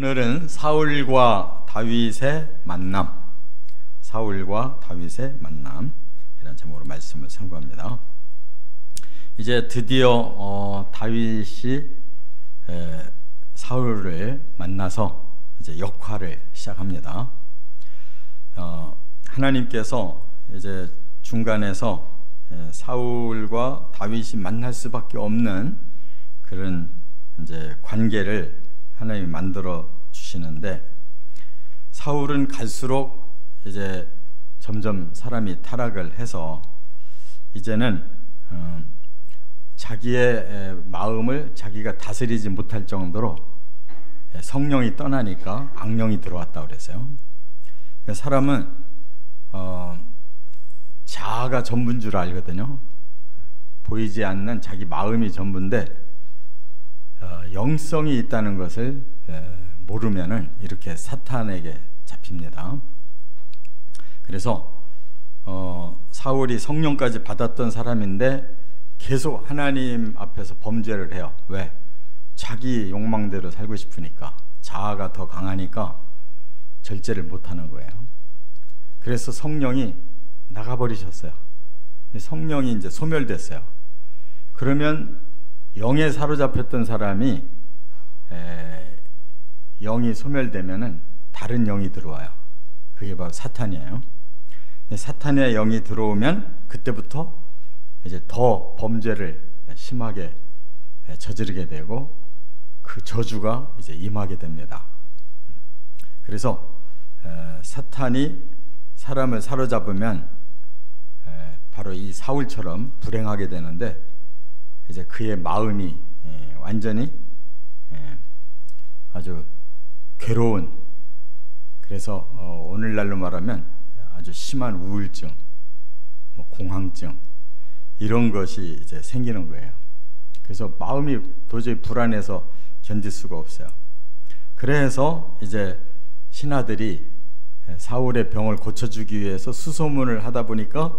오늘은 사울과 다윗의 만남, 사울과 다윗의 만남 이런 제목으로 말씀을 선고합니다. 이제 드디어 다윗이 사울을 만나서 이제 역할을 시작합니다. 하나님께서 이제 중간에서 사울과 다윗이 만날 수밖에 없는 그런 이제 관계를 하나님이 만들어 주시는데, 사울은 갈수록 이제 점점 사람이 타락을 해서 이제는 자기의 마음을 자기가 다스리지 못할 정도로 성령이 떠나니까 악령이 들어왔다고 그랬어요. 사람은 자아가 전부인 줄 알거든요. 보이지 않는 자기 마음이 전부인데 영성이 있다는 것을 모르면은 이렇게 사탄에게 잡힙니다. 그래서 사울이 성령까지 받았던 사람인데 계속 하나님 앞에서 범죄를 해요. 왜? 자기 욕망대로 살고 싶으니까, 자아가 더 강하니까 절제를 못하는 거예요. 그래서 성령이 나가버리셨어요. 성령이 이제 소멸됐어요. 그러면 영에 사로잡혔던 사람이 영이 소멸되면은 다른 영이 들어와요. 그게 바로 사탄이에요. 사탄의 영이 들어오면 그때부터 이제 더 범죄를 심하게 저지르게 되고 그 저주가 이제 임하게 됩니다. 그래서 사탄이 사람을 사로잡으면 바로 이 사울처럼 불행하게 되는데, 이제 그의 마음이 완전히 아주 괴로운, 그래서 오늘날로 말하면 아주 심한 우울증, 공황증 이런 것이 이제 생기는 거예요. 그래서 마음이 도저히 불안해서 견딜 수가 없어요. 그래서 이제 신하들이 사울의 병을 고쳐주기 위해서 수소문을 하다 보니까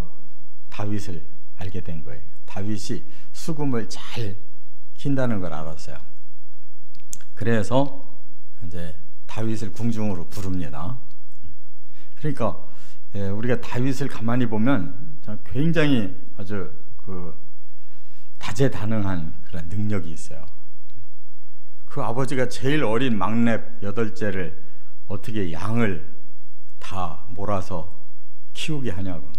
다윗을 알게 된 거예요. 다윗이 수금을 잘 킨다는 걸 알았어요. 그래서 이제 다윗을 궁중으로 부릅니다. 그러니까 우리가 다윗을 가만히 보면 굉장히 아주 다재다능한 그런 능력이 있어요. 그 아버지가 제일 어린 막내 8째를 어떻게 양을 다 몰아서 키우게 하냐고.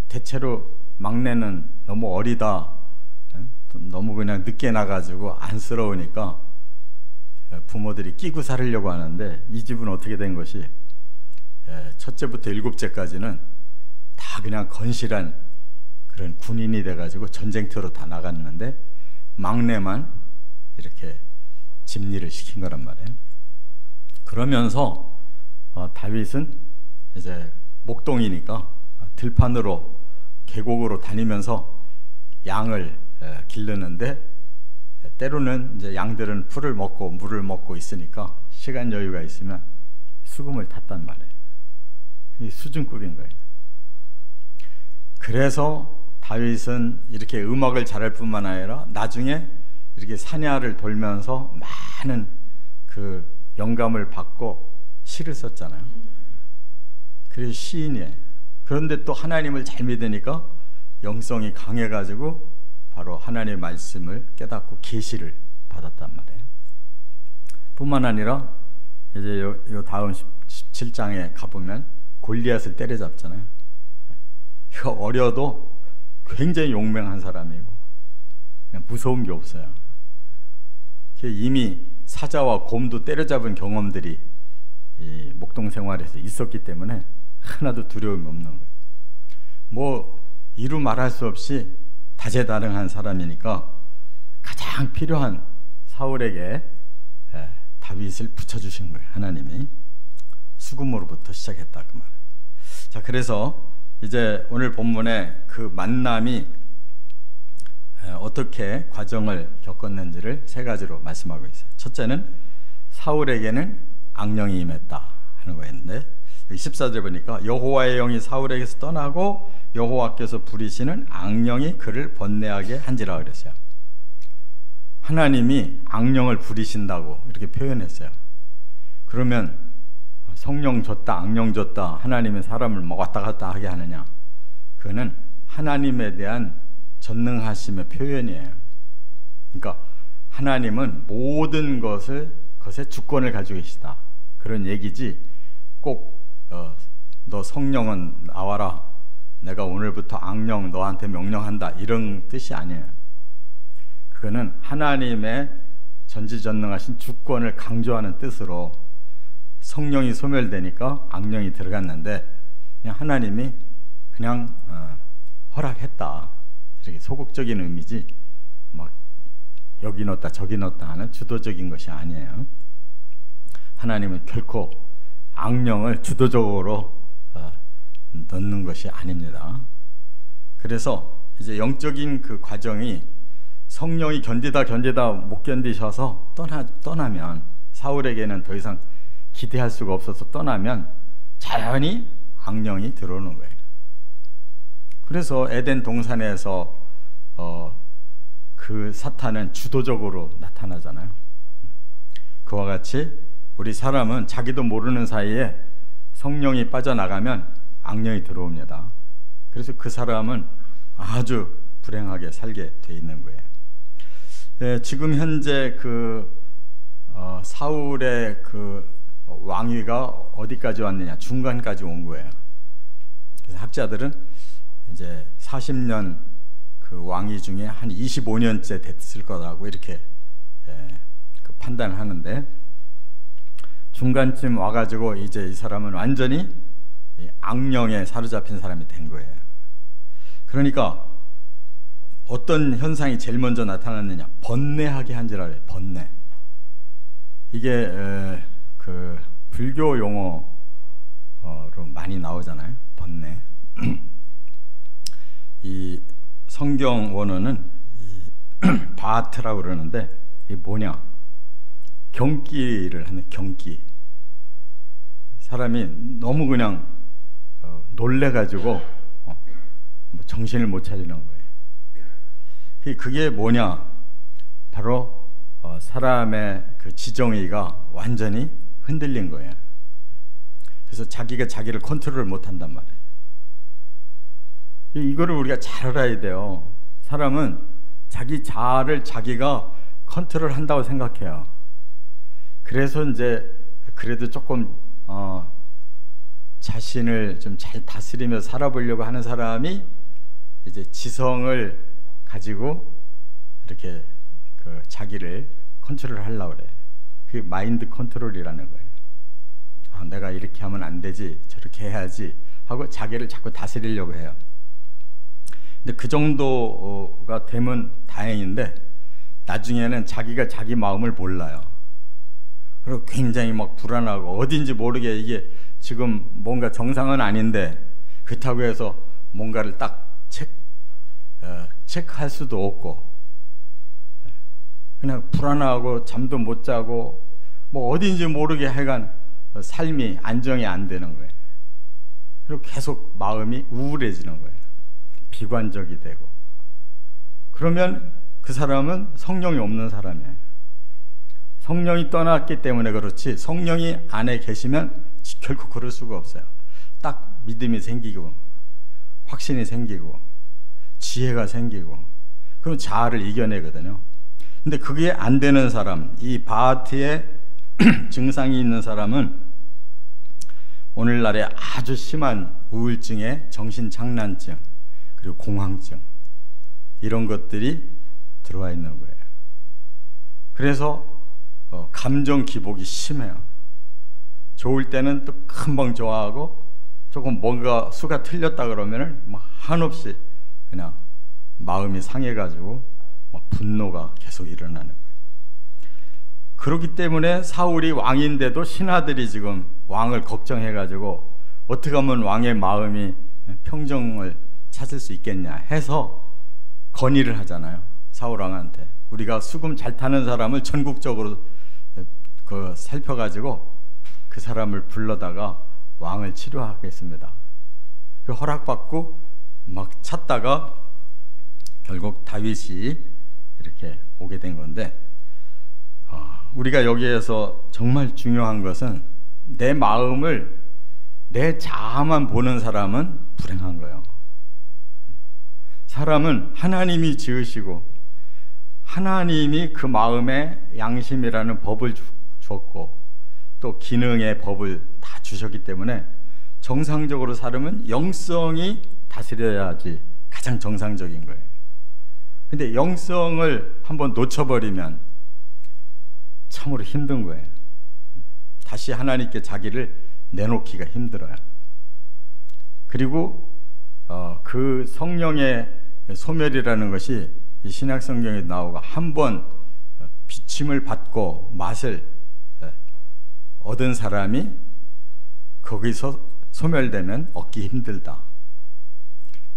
대체로 막내는 너무 어리다, 너무 그냥 늦게 나가지고 안쓰러우니까 부모들이 끼고 살으려고 하는데, 이 집은 어떻게 된 것이 첫째부터 7째까지는 다 그냥 건실한 그런 군인이 돼가지고 전쟁터로 다 나갔는데 막내만 이렇게 집일을 시킨 거란 말이에요. 그러면서 다윗은 이제 목동이니까 들판으로 계곡으로 다니면서 양을 기르는데, 때로는 이제 양들은 풀을 먹고 물을 먹고 있으니까 시간 여유가 있으면 수금을 탔단 말이에요. 이 수준급인 거예요. 그래서 다윗은 이렇게 음악을 잘할 뿐만 아니라 나중에 이렇게 사냐를 돌면서 많은 그 영감을 받고 시를 썼잖아요. 그래서 시인이에요. 그런데 또 하나님을 잘 믿으니까 영성이 강해가지고 바로 하나님의 말씀을 깨닫고 계시를 받았단 말이에요. 뿐만 아니라 이제 요 다음 17장에 가보면 골리앗을 때려잡잖아요. 어려도 굉장히 용맹한 사람이고 그냥 무서운 게 없어요. 이미 사자와 곰도 때려잡은 경험들이 이 목동 생활에서 있었기 때문에 하나도 두려움이 없는 거예요. 뭐 이루 말할 수 없이 다재다능한 사람이니까 가장 필요한 사울에게 다윗을 붙여주신 거예요. 하나님이 수금으로부터 시작했다 그 말. 자, 그래서 이제 오늘 본문에 그 만남이 어떻게 과정을 겪었는지를 3가지로 말씀하고 있어요. 첫째는 사울에게는 악령이 임했다 하는 거였는데, 14절에 보니까 여호와의 영이 사울에게서 떠나고 여호와께서 부리시는 악령이 그를 번뇌하게 한지라 그랬어요. 하나님이 악령을 부리신다고 이렇게 표현했어요. 그러면 성령 줬다, 악령 줬다, 하나님의 사람을 막 왔다 갔다 하게 하느냐? 그거는 하나님에 대한 전능하심의 표현이에요. 그러니까 하나님은 모든 것의 주권을 가지고 계시다, 그런 얘기지, 꼭 너 성령은 나와라, 내가 오늘부터 악령 너한테 명령한다, 이런 뜻이 아니에요. 그거는 하나님의 전지전능하신 주권을 강조하는 뜻으로 성령이 소멸되니까 악령이 들어갔는데 그냥 하나님이 그냥 허락했다, 이렇게 소극적인 의미지 막 여기 넣었다 저기 넣었다 하는 주도적인 것이 아니에요. 하나님은 결코 악령을 주도적으로 넣는 것이 아닙니다. 그래서 이제 영적인 그 과정이 성령이 견디다 못 견디셔서 떠나면, 사울에게는 더 이상 기대할 수가 없어서 떠나면 자연히 악령이 들어오는 거예요. 그래서 에덴 동산에서 그 사탄은 주도적으로 나타나잖아요. 그와 같이 우리 사람은 자기도 모르는 사이에 성령이 빠져나가면 악령이 들어옵니다. 그래서 그 사람은 아주 불행하게 살게 돼 있는 거예요. 지금 현재 사울의 그 왕위가 어디까지 왔느냐? 중간까지 온 거예요. 그래서 학자들은 이제 40년 그 왕위 중에 한 25년째 됐을 거라고 이렇게 그 판단을 하는데, 중간쯤 와가지고 이제 이 사람은 완전히 악령에 사로잡힌 사람이 된 거예요. 그러니까 어떤 현상이 제일 먼저 나타났느냐? 번뇌하게 한지라 그래요. 번뇌. 이게 그 불교 용어로 많이 나오잖아요. 번뇌. 이 성경 원어는 바트라고 그러는데, 이게 뭐냐? 경기를 하는 경기. 사람이 너무 그냥 놀래가지고 정신을 못 차리는 거예요. 그게 뭐냐? 바로 사람의 그 지정의가 완전히 흔들린 거예요. 그래서 자기가 자기를 컨트롤 못 한단 말이에요. 이거를 우리가 잘 알아야 돼요. 사람은 자기 자아를 자기가 컨트롤 한다고 생각해요. 그래서 이제 그래도 조금 자신을 좀 잘 다스리며 살아보려고 하는 사람이 이제 지성을 가지고 이렇게 그 자기를 컨트롤 하려고 그래요. 그게 마인드 컨트롤이라는 거예요. 내가 이렇게 하면 안 되지, 저렇게 해야지 하고 자기를 자꾸 다스리려고 해요. 근데 그 정도가 되면 다행인데, 나중에는 자기가 자기 마음을 몰라요. 그리고 굉장히 막 불안하고 어딘지 모르게, 이게 지금 뭔가 정상은 아닌데 그렇다고 해서 뭔가를 딱 체크할 수도 없고, 그냥 불안하고 잠도 못 자고 뭐 어딘지 모르게 하여간 삶이 안정이 안 되는 거예요. 그리고 계속 마음이 우울해지는 거예요. 비관적이 되고. 그러면 그 사람은 성령이 없는 사람이에요. 성령이 떠났기 때문에 그렇지, 성령이 안에 계시면 결코 그럴 수가 없어요. 딱 믿음이 생기고 확신이 생기고 지혜가 생기고, 그럼 자아를 이겨내거든요. 근데 그게 안 되는 사람, 이 바하트의 증상이 있는 사람은 오늘날에 아주 심한 우울증에 정신장난증, 그리고 공황증, 이런 것들이 들어와 있는 거예요. 그래서 감정 기복이 심해요. 좋을 때는 또 금방 좋아하고, 조금 뭔가 수가 틀렸다 그러면은 막 한없이 그냥 마음이 상해가지고 막 분노가 계속 일어나는 거예요. 그렇기 때문에 사울이 왕인데도 신하들이 지금 왕을 걱정해가지고 어떻게 하면 왕의 마음이 평정을 찾을 수 있겠냐 해서 건의를 하잖아요. 사울 왕한테 우리가 수금 잘 타는 사람을 전국적으로 살펴가지고 그 사람을 불러다가 왕을 치료하겠습니다. 그 허락받고 막 찾다가 결국 다윗이 이렇게 오게 된 건데, 우리가 여기에서 정말 중요한 것은 내 마음을, 내 자아만 보는 사람은 불행한 거예요. 사람은 하나님이 지으시고 하나님이 그 마음에 양심이라는 법을 줬고 또 기능의 법을 다 주셨기 때문에 정상적으로 살으면 영성이 다스려야지 가장 정상적인 거예요. 근데 영성을 한번 놓쳐버리면 참으로 힘든 거예요. 다시 하나님께 자기를 내놓기가 힘들어요. 그리고 그 성령의 소멸이라는 것이 이 신약 성경에 나오고 한번 비침을 받고 맛을 얻은 사람이 거기서 소멸되면 얻기 힘들다.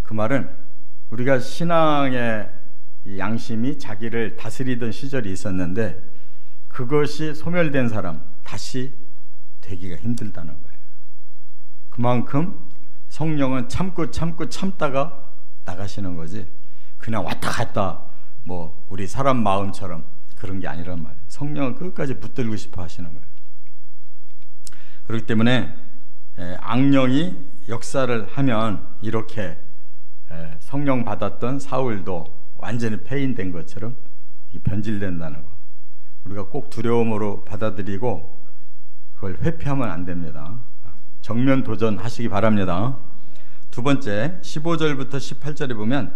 그 말은 우리가 신앙의 양심이 자기를 다스리던 시절이 있었는데 그것이 소멸된 사람 다시 되기가 힘들다는 거예요. 그만큼 성령은 참다가 나가시는 거지 그냥 왔다 갔다 뭐 우리 사람 마음처럼 그런 게 아니란 말이에요. 성령은 끝까지 붙들고 싶어 하시는 거예요. 그렇기 때문에 악령이 역사를 하면 이렇게 성령 받았던 사울도 완전히 폐인된 것처럼 변질된다는 거, 우리가 꼭 두려움으로 받아들이고 그걸 회피하면 안 됩니다. 정면 도전하시기 바랍니다. 두 번째 15절부터 18절에 보면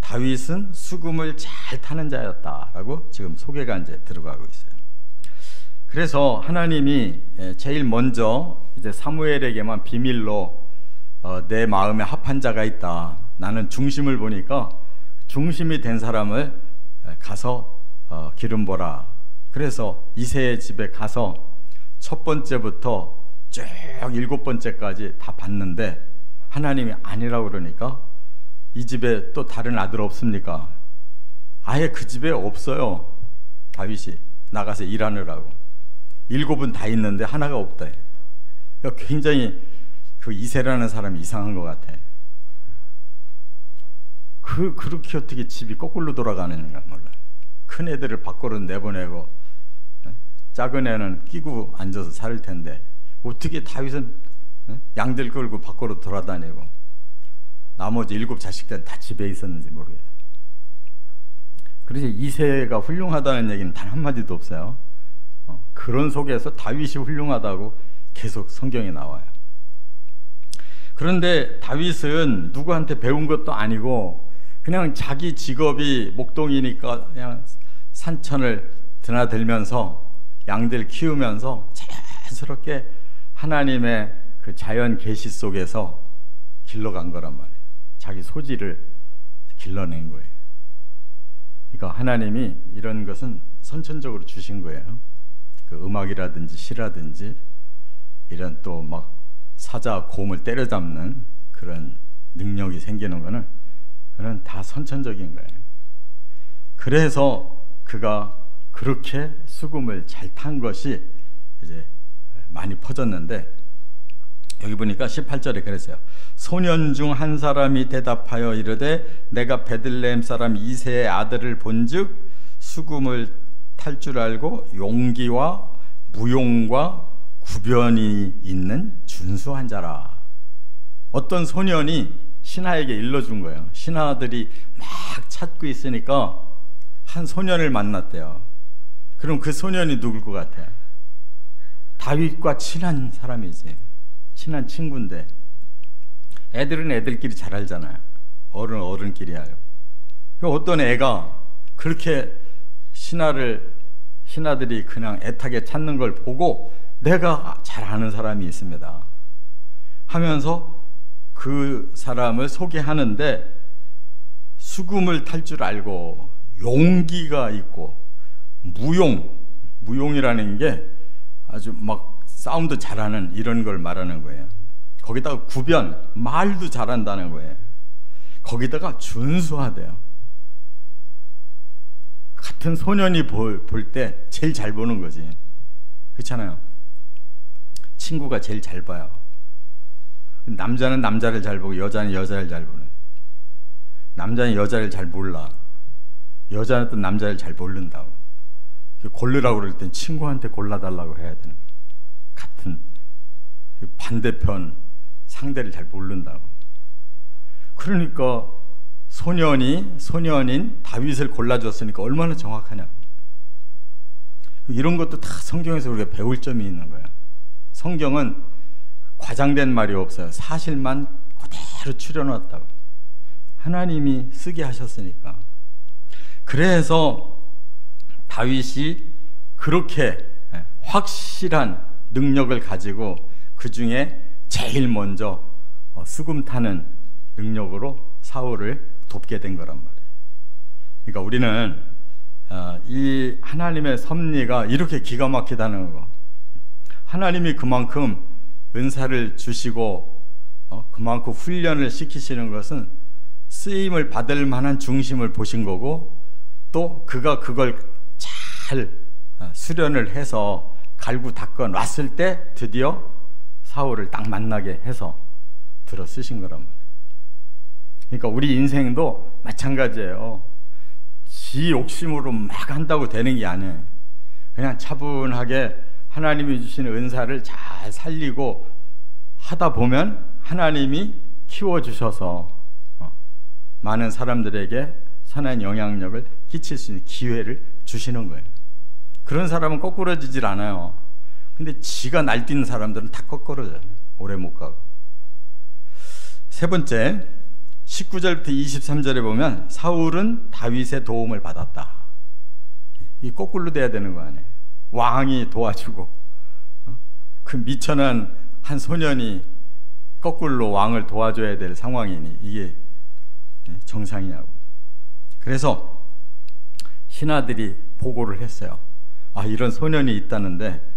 다윗은 수금을 잘 타는 자였다라고 지금 소개가 이제 들어가고 있어요. 그래서 하나님이 제일 먼저 이제 사무엘에게만 비밀로 내 마음에 합한 자가 있다. 나는 중심을 보니까 중심이 된 사람을 가서 기름 보라. 그래서 이새의 집에 가서 첫 번째부터 쭉 7번째까지 다 봤는데 하나님이 아니라고 그러니까 이 집에 또 다른 아들 없습니까? 아예 그 집에 없어요. 다윗이 나가서 일하느라고 7은 다 있는데 하나가 없다. 그러니까 굉장히 그 이새라는 사람이 이상한 것 같아. 그렇게 어떻게 집이 거꾸로 돌아가는가 몰라. 큰 애들을 밖으로 내보내고 작은 애는 끼고 앉아서 살 텐데 어떻게 다윗은 양들 끌고 밖으로 돌아다니고 나머지 7 자식들은 다 집에 있었는지 모르겠어요. 그래서 이새가 훌륭하다는 얘기는 단 한마디도 없어요. 그런 속에서 다윗이 훌륭하다고 계속 성경에 나와요. 그런데 다윗은 누구한테 배운 것도 아니고 그냥 자기 직업이 목동이니까 그냥 산천을 드나들면서 양들 키우면서 자연스럽게 하나님의 그 자연 계시 속에서 길러간 거란 말이에요. 자기 소질을 길러낸 거예요. 그러니까 하나님이 이런 것은 선천적으로 주신 거예요. 그 음악이라든지 시라든지 이런 또 막 사자 곰을 때려잡는 그런 능력이 생기는 거는 그건 다 선천적인 거예요. 그래서 그가 그렇게 수금을 잘 탄 것이 이제 많이 퍼졌는데 여기 보니까 18절에 그랬어요. 소년 중 한 사람이 대답하여 이르되 내가 베들레헴 사람 이새의 아들을 본즉 수금을 탈 줄 알고 용기와 무용과 구변이 있는 준수한 자라. 어떤 소년이 신하에게 일러준 거예요. 신하들이 막 찾고 있으니까 한 소년을 만났대요. 그럼 그 소년이 누굴 것 같아요? 다윗과 친한 사람이지. 친한 친구인데 애들은 애들끼리 잘 알잖아요. 어른끼리 알고. 어떤 애가 그렇게 신하들이 그냥 애타게 찾는 걸 보고 내가 잘 아는 사람이 있습니다 하면서 그 사람을 소개하는데 수금을 탈 줄 알고 용기가 있고 무용이라는 게 아주 막 싸움도 잘하는 이런 걸 말하는 거예요. 거기다가 구변, 말도 잘한다는 거예요. 거기다가 준수하대요. 같은 소년이 볼 때 제일 잘 보는 거지. 그렇잖아요. 친구가 제일 잘 봐요. 남자는 남자를 잘 보고 여자는 여자를 잘 보는. 남자는 여자를 잘 몰라. 여자는 남자를 잘 모른다고. 고르라고 그럴 땐 친구한테 골라달라고 해야 되는 거예요. 같은 반대편 상대를 잘 모른다고. 그러니까 소년인 다윗을 골라줬으니까 얼마나 정확하냐. 이런 것도 다 성경에서 우리가 배울 점이 있는 거예요. 성경은 과장된 말이 없어요. 사실만 그대로 추려놨다고. 하나님이 쓰게 하셨으니까. 그래서 다윗이 그렇게 확실한 능력을 가지고 그 중에 제일 먼저 수금 타는 능력으로 사울을 돕게 된 거란 말이에요. 그러니까 우리는 이 하나님의 섭리가 이렇게 기가 막히다는 거, 하나님이 그만큼 은사를 주시고 그만큼 훈련을 시키시는 것은 쓰임을 받을 만한 중심을 보신 거고, 또 그가 그걸 잘 수련을 해서 갈고 닦아 놨을 때 드디어 사울을 딱 만나게 해서 들어 쓰신 거란 말이에요. 그러니까 우리 인생도 마찬가지예요. 지 욕심으로 막 한다고 되는 게 아니에요. 그냥 차분하게 하나님이 주시는 은사를 잘 살리고 하다 보면 하나님이 키워주셔서 많은 사람들에게 선한 영향력을 끼칠 수 있는 기회를 주시는 거예요. 그런 사람은 거꾸러지질 않아요. 근데 지가 날뛰는 사람들은 다 거꾸러져요. 오래 못 가고. 세 번째, 19절부터 23절에 보면 사울은 다윗의 도움을 받았다. 이 거꾸로 돼야 되는 거 아니에요. 왕이 도와주고 그 미천한 한 소년이 거꾸로 왕을 도와줘야 될 상황이니 이게 정상이냐고. 그래서 신하들이 보고를 했어요. 아, 이런 소년이 있다는데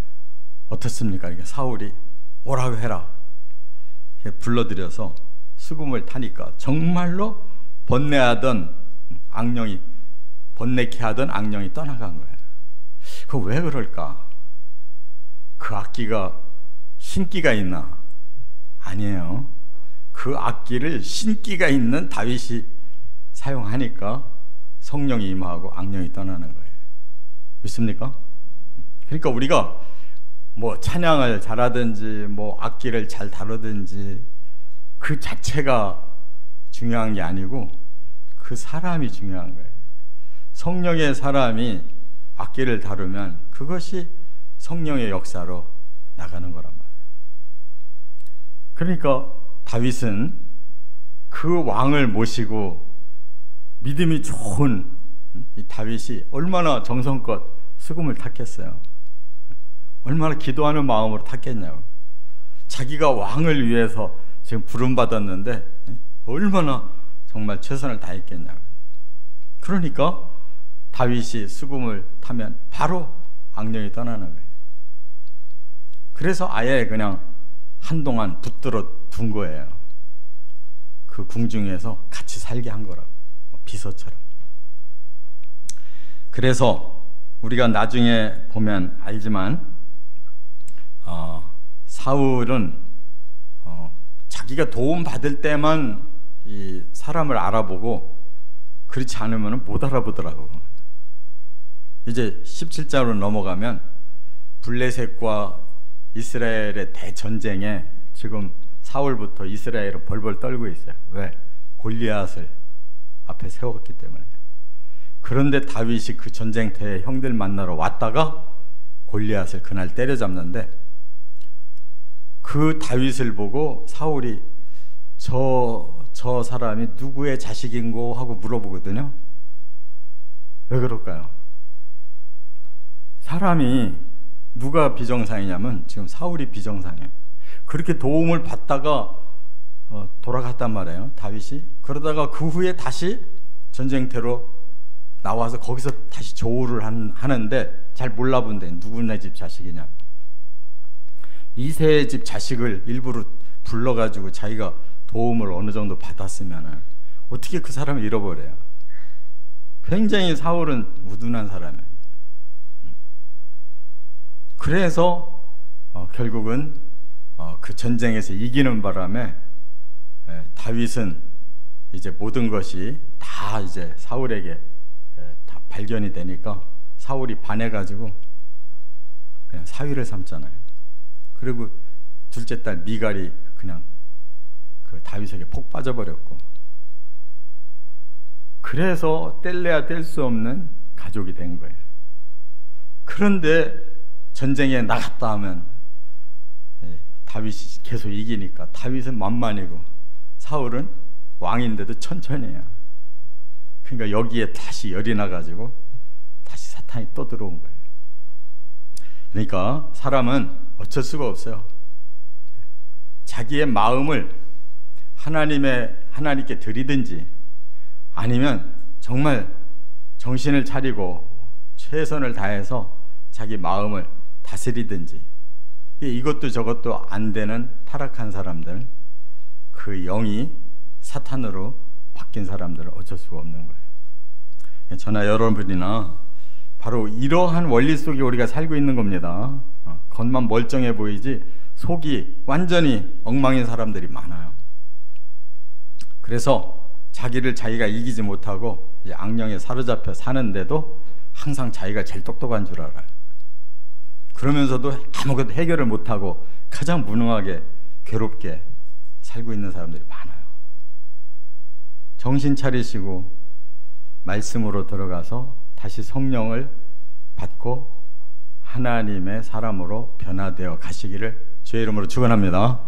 어떻습니까? 그러니까 사울이 오라고 해라. 불러들여서 수금을 타니까 정말로 번뇌케 하던 악령이 떠나간 거예요. 그 왜 그럴까? 그 악기가 신기가 있나? 아니에요. 그 악기를 신기가 있는 다윗이 사용하니까 성령이 임하고 악령이 떠나는 거예요. 믿습니까? 그러니까 우리가 뭐 찬양을 잘하든지 뭐 악기를 잘 다루든지 그 자체가 중요한 게 아니고 그 사람이 중요한 거예요. 성령의 사람이 악기를 다루면 그것이 성령의 역사로 나가는 거란 말이에요. 그러니까 다윗은 그 왕을 모시고 믿음이 좋은 이 다윗이 얼마나 정성껏 수금을 탔겠어요. 얼마나 기도하는 마음으로 탔겠냐고. 자기가 왕을 위해서 지금 부름받았는데 얼마나 정말 최선을 다했겠냐고. 그러니까 다윗이 수금을 타면 바로 악령이 떠나는 거예요. 그래서 아예 그냥 한동안 붙들어 둔 거예요. 그 궁중에서 같이 살게 한 거라고. 비서처럼. 그래서 우리가 나중에 보면 알지만 사울은 자기가 도움 받을 때만 이 사람을 알아보고 그렇지 않으면 못 알아보더라고. 이제 17장으로 넘어가면 블레셋과 이스라엘의 대전쟁에 지금 사울부터 이스라엘은 벌벌 떨고 있어요. 왜? 골리앗을 앞에 세웠기 때문에. 그런데 다윗이 그 전쟁터에 형들 만나러 왔다가 골리앗을 그날 때려잡는데 그 다윗을 보고 사울이 저 사람이 누구의 자식인고 하고 물어보거든요. 왜 그럴까요? 사람이 누가 비정상이냐면 지금 사울이 비정상이에요. 그렇게 도움을 받다가 돌아갔단 말이에요, 다윗이. 그러다가 그 후에 다시 전쟁터로 나와서 거기서 다시 조우를 하는데 잘 몰라본대. 누구네 집 자식이냐. 이세의 집 자식을 일부러 불러가지고 자기가 도움을 어느 정도 받았으면 어떻게 그 사람을 잃어버려요? 굉장히 사울은 우둔한 사람이에요. 그래서 결국은 그 전쟁에서 이기는 바람에 다윗은 이제 모든 것이 다 이제 사울에게 다 발견이 되니까 사울이 반해가지고 그냥 사위를 삼잖아요. 그리고 둘째 딸 미갈이 그냥 그 다윗에게 폭 빠져버렸고, 그래서 뗄래야 뗄 수 없는 가족이 된 거예요. 그런데 전쟁에 나갔다 하면 다윗이 계속 이기니까 다윗은 만만이고 사울은 왕인데도 천천히야. 그러니까 여기에 다시 열이 나가지고 다시 사탄이 또 들어온 거예요. 그러니까 사람은 어쩔 수가 없어요. 자기의 마음을 하나님께 드리든지 아니면 정말 정신을 차리고 최선을 다해서 자기 마음을 다스리든지, 이것도 저것도 안 되는 타락한 사람들, 그 영이 사탄으로 바뀐 사람들은 어쩔 수가 없는 거예요. 저나 여러분이나 바로 이러한 원리 속에 우리가 살고 있는 겁니다. 겉만 멀쩡해 보이지 속이 완전히 엉망인 사람들이 많아요. 그래서 자기를 자기가 이기지 못하고 악령에 사로잡혀 사는데도 항상 자기가 제일 똑똑한 줄 알아요. 그러면서도 아무것도 해결을 못하고 가장 무능하게 괴롭게 살고 있는 사람들이 많아요. 정신 차리시고 말씀으로 들어가서 다시 성령을 받고 하나님의 사람으로 변화되어 가시기를 주의 이름으로 축원합니다.